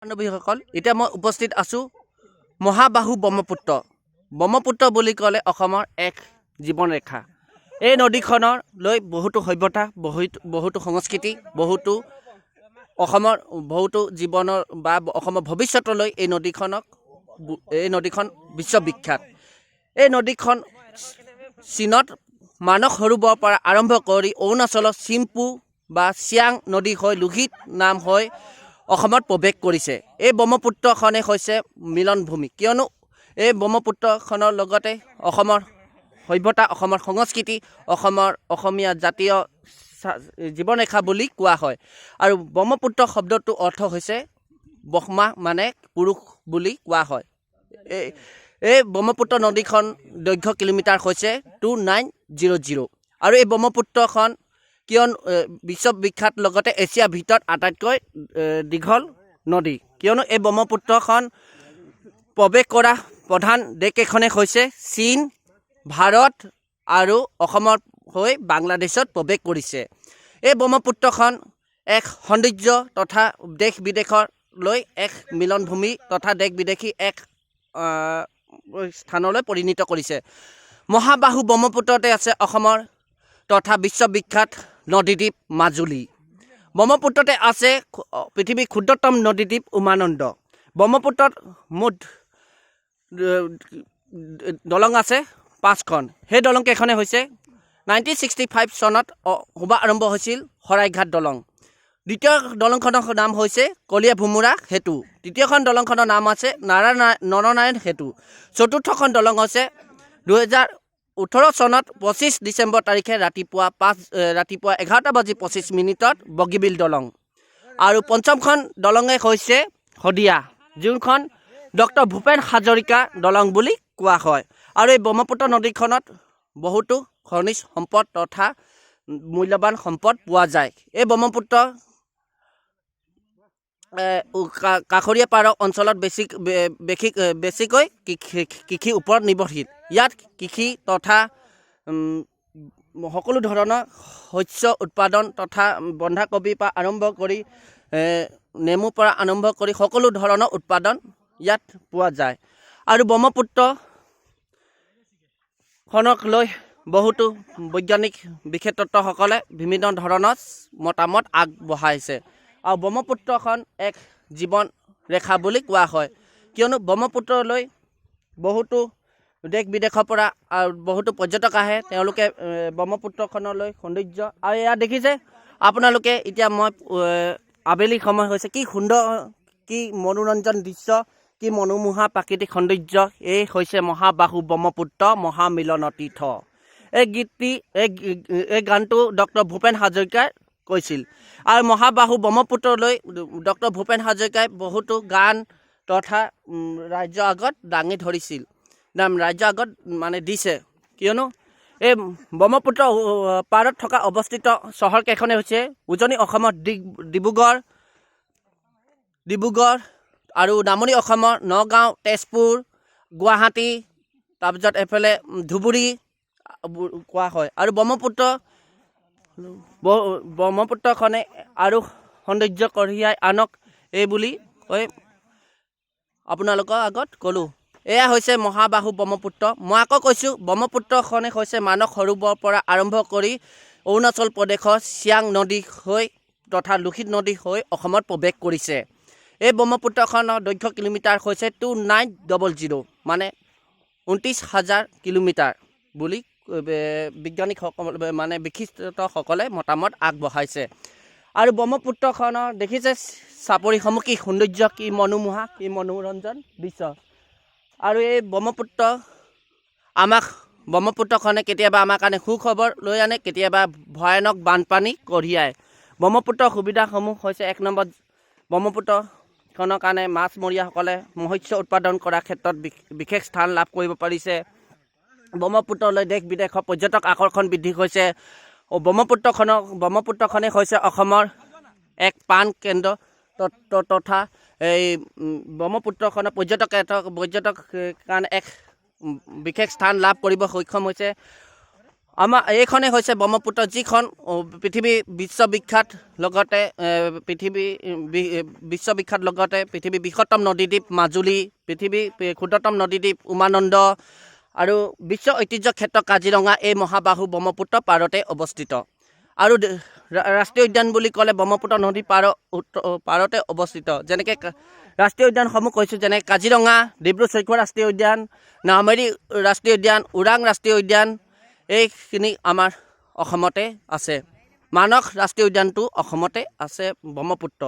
বান্ধৱীসকল এতিয়া মই উপস্থিত আছোঁ মহাবাহু ব্ৰহ্মপুত্ৰ বুলি ক'লে অসমৰ এক জীৱন ৰেখা। এই নদীখনৰ লৈ বহুতো সভ্যতা বহুতো সংস্কৃতি বহুতো জীৱনৰ বা অসমৰ ভৱিষ্যতলৈ এই নদীখন বিশ্ববিখ্যাত। এই নদীখন চীনত মানস সৰোবৰৰ পৰা আৰম্ভ কৰি অৰুণাচলৰ চিম্পু বা চিয়াং নদী হৈ লোহিত নাম হৈ অসমত প্ৰৱেশ কৰিছে। এই ব্ৰহ্মপুত্ৰখনে হৈছে মিলনভূমি, কিয়নো এই ব্ৰহ্মপুত্ৰখনৰ লগতে অসমৰ সভ্যতা, অসমৰ সংস্কৃতি, অসমীয়া জাতীয় জীৱনৰেখা বুলি কোৱা হয়। আৰু ব্ৰহ্মপুত্ৰ শব্দটোৰ অৰ্থ হৈছে ব্ৰহ্মা মানে পুৰুষ বুলি কোৱা হয়। এই ব্ৰহ্মপুত্ৰ নদীখন দৈৰ্ঘ্য কিলোমিটাৰ হৈছে 2900 আৰু এই ব্ৰহ্মপুত্ৰখন কিয়নো বিশ্ববিখ্যাত, লগতে এছিয়াৰ ভিতৰত আটাইতকৈ দীঘল নদী, কিয়নো এই ব্ৰহ্মপুত্ৰখন প্ৰৱেশ কৰা প্ৰধান দেশকেইখনে হৈছে চীন, ভাৰত আৰু অসমৰ হৈ বাংলাদেশত প্ৰৱেশ কৰিছে। এই ব্ৰহ্মপুত্ৰখন এক সৌন্দৰ্য তথা দেশ বিদেশলৈ এক মিলনভূমি তথা দেশ বিদেশী এক স্থানলৈ পৰিণত কৰিছে। মহাবাহু ব্ৰহ্মপুত্ৰতে আছে অসমৰ তথা বিশ্ববিখ্যাত নদীদ্বীপ মাজুলী। ব্ৰহ্মপুত্ৰতে আছে পৃথিৱীৰ ক্ষুদ্ৰতম নদীদ্বীপ উমানন্দ। ব্ৰহ্মপুত্ৰত মুঠ দলং আছে 5খন। সেই দলংকেইখনে হৈছে 1965 চনত শুভ আৰম্ভ হৈছিল শৰাইঘাট দলং। দ্বিতীয় দলংখনৰ নাম হৈছে কলীয়া ভোমোৰা সেতু। তৃতীয়খন দলংখনৰ নাম আছে নৰনাৰায়ণ সেতু। চতুৰ্থখন দলং হৈছে 2018 চনত 25 ডিচেম্বৰ তাৰিখে ৰাতিপুৱা 11:25 বগীবিল দলং। আৰু পঞ্চমখন দলঙে হৈছে শদিয়া, যোনখন ডক্টৰ ভূপেন হাজৰিকা দলং বুলি কোৱা হয়। আৰু এই ব্ৰহ্মপুত্ৰ নদীখনত বহুতো খনিজ সম্পদ তথা মূল্যৱান সম্পদ পোৱা যায়। এই ব্ৰহ্মপুত্ৰ কাষৰীয়া পাৰৰ অঞ্চলত বেছিকৈ কৃষিৰ ওপৰত নিৰ্ভৰশীল। ইয়াত কৃষি তথা সকলো ধৰণৰ শস্য উৎপাদন তথা বন্ধাকবিৰ পৰা আৰম্ভ কৰি নেমুৰ পৰা আৰম্ভ কৰি সকলো ধৰণৰ উৎপাদন ইয়াত পোৱা যায়। আৰু ব্ৰহ্মপুত্ৰখনক লৈ বহুতো বৈজ্ঞানিক বিশেষজ্ঞসকলে বিভিন্ন ধৰণৰ মতামত আগবঢ়াইছে। আৰু ব্ৰহ্মপুত্ৰখন এক জীৱন ৰেখা বুলি কোৱা হয়, কিয়নো ব্ৰহ্মপুত্ৰলৈ বহুতো দেশ বিদেশৰ পৰা আৰু বহুতো পৰ্যটক আহে। তেওঁলোকে ব্ৰহ্মপুত্ৰখনলৈ সৌন্দৰ্য, আৰু এয়া দেখিছে আপোনালোকে এতিয়া মই আবেলি সময় হৈছে, কি সুন্দৰ, কি মনোৰঞ্জন দৃশ্য, কি মনোমোহা প্ৰাকৃতিক সৌন্দৰ্য। এই হৈছে মহাবাহু ব্ৰহ্মপুত্ৰ মহামিলন তীৰ্থ। এই গানটো ডক্টৰ ভূপেন হাজৰিকাই কৈছিল। আৰু মহাবাহু ব্ৰহ্মপুত্ৰলৈ ডক্টৰ ভূপেন হাজৰিকাই বহুতো গান তথা ৰাজ্যৰ আগত দাঙি ধৰিছিল, ৰাজ্যৰ আগত মানে দিছে, কিয়নো এই ব্ৰহ্মপুত্ৰ পাৰত থকা অৱস্থিত চহৰকেইখনে হৈছে উজনি অসমৰ ডিব্ৰুগড় আৰু নামনি অসমৰ নগাঁও, তেজপুৰ, গুৱাহাটী, তাৰপিছত এফালে ধুবুৰী কোৱা হয়। আৰু ব্ৰহ্মপুত্ৰখনে আৰু সৌন্দৰ্য কঢ়িয়াই আনক এই বুলি কৈ আপোনালোকৰ আগত ক'লোঁ। এয়া হৈছে মহাবাহু ব্ৰহ্মপুত্ৰ। মই আকৌ কৈছোঁ, ব্ৰহ্মপুত্ৰখনে হৈছে মানস সৰোবৰৰ পৰা আৰম্ভ কৰি অৰুণাচল প্ৰদেশৰ চিয়াং নদী হৈ তথা লোহিত নদী হৈ অসমত প্ৰৱেশ কৰিছে। এই ব্ৰহ্মপুত্ৰখনৰ দৈৰ্ঘ্য কিলোমিটাৰ হৈছে 2900, মানে 29,000 কিলোমিটাৰ বুলি বিজ্ঞানিকসকলে বিশিষ্টসকলে মতামত আগবঢ়াইছে। আৰু ব্ৰহ্মপুত্ৰখনৰ দেখিছে চাপৰিসমূহ, কি সৌন্দৰ্য, কি মনোমোহা, কি মনোৰঞ্জন দৃশ্য। আৰু এই ব্ৰহ্মপুত্ৰখনে কেতিয়াবা আমাৰ কাৰণে সুখবৰ লৈ আনে, কেতিয়াবা ভয়ানক বানপানী কঢ়িয়ায়। ব্ৰহ্মপুত্ৰৰ সুবিধাসমূহ হৈছে, 1 নম্বৰ, ব্ৰহ্মপুত্ৰখনৰ কাৰণে মাছমৰীয়াসকলে মৎস্য উৎপাদন কৰাৰ ক্ষেত্ৰত বিশেষ স্থান লাভ কৰিব পাৰিছে। ব্ৰহ্মপুত্ৰলৈ দেশ বিদেশৰ পৰ্যটক আকৰ্ষণ বৃদ্ধি হৈছে। ব্ৰহ্মপুত্ৰখনে হৈছে অসমৰ এক প্ৰাণ কেন্দ্ৰ তথা এই ব্ৰহ্মপুত্ৰখনৰ পৰ্যটক কাৰণে এক বিশেষ স্থান লাভ কৰিব সক্ষম হৈছে। আমাৰ এইখনে হৈছে ব্ৰহ্মপুত্ৰ, যিখন পৃথিৱী বিশ্ববিখ্যাত, লগতে বিশ্ববিখ্যাত, লগতে পৃথিৱীৰ বৃহত্তম নদীদ্বীপ মাজুলী, পৃথিৱীৰ ক্ষুদ্ৰতম নদীদ্বীপ উমানন্দ আৰু বিশ্ব ঐতিহ্য ক্ষেত্ৰ কাজিৰঙা এই মহাবাহু ব্ৰহ্মপুত্ৰ পাৰতে অৱস্থিত। আৰু ৰাষ্ট্ৰীয় উদ্যান বুলি ক'লে ব্ৰহ্মপুত্ৰ নদী পাৰতে অৱস্থিত। যেনেকৈ ৰাষ্ট্ৰীয় উদ্যানসমূহ কৈছোঁ, যেনে কাজিৰঙা, ডিব্ৰু-চৈখোৱা ৰাষ্ট্ৰীয় উদ্যান, নামেৰি ৰাষ্ট্ৰীয় উদ্যান, ওৰাং ৰাষ্ট্ৰীয় উদ্যান, এইখিনি আমাৰ অসমতে আছে। মানস ৰাষ্ট্ৰীয় উদ্যানটো অসমতে আছে ব্ৰহ্মপুত্ৰ।